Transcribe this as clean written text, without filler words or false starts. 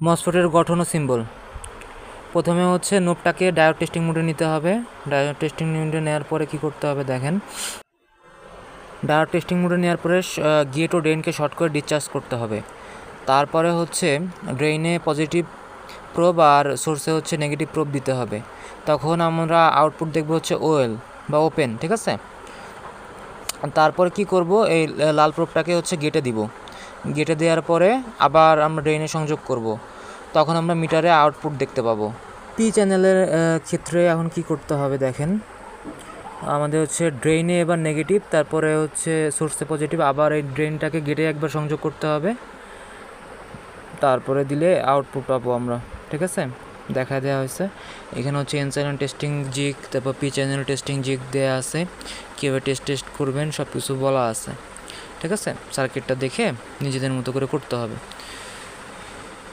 মসফেটের গঠন ও সিম্বল। প্রথমে হচ্ছে নোবটাকে ডায়োড টেস্টিং মোডে নিতে হবে। ডায়োড টেস্টিং মোডে নেওয়ার পরে কি করতে হবে দেখেন, ডায়োড টেস্টিং মোডে নেওয়ার পরে গেট ও ড্রেনকে শর্ট করে ডিসচার্জ করতে হবে। তারপরে হচ্ছে ড্রেনে পজিটিভ প্রোব আর সোর্সে হচ্ছে নেগেটিভ প্রোব দিতে হবে। তখন আমরা আউটপুট দেখব হচ্ছে ওএল বা ওপেন, ঠিক আছে। তারপরে কি করব, এই লাল প্রোবটাকে হচ্ছে গেটে দিব। গেটে দেওয়ার পরে আবার আমরা ড্রেনে সংযোগ করব, তখন আমরা মিটারে আউটপুট দেখতে পাবো। পি চ্যানেলের ক্ষেত্রে এখন কি করতে হবে দেখেন, আমাদের হচ্ছে ড্রেনে এবার নেগেটিভ, তারপরে হচ্ছে সোর্সে পজিটিভ, আবার এই ড্রেনটাকে গেটে একবার সংযোগ করতে হবে, তারপরে দিলে আউটপুট পাবো আমরা, ঠিক আছে। দেখা দেওয়া হয়েছে এখানে হচ্ছে এন চ্যানেল টেস্টিং জিগ, তারপর পি চ্যানেল টেস্টিং জিগ দেওয়া আছে, কীভাবে টেস্ট করবেন সব কিছু বলা আছে, ঠিক আছে। সার্কিটটা দেখে নিজেদের মতো করে করতে হবে।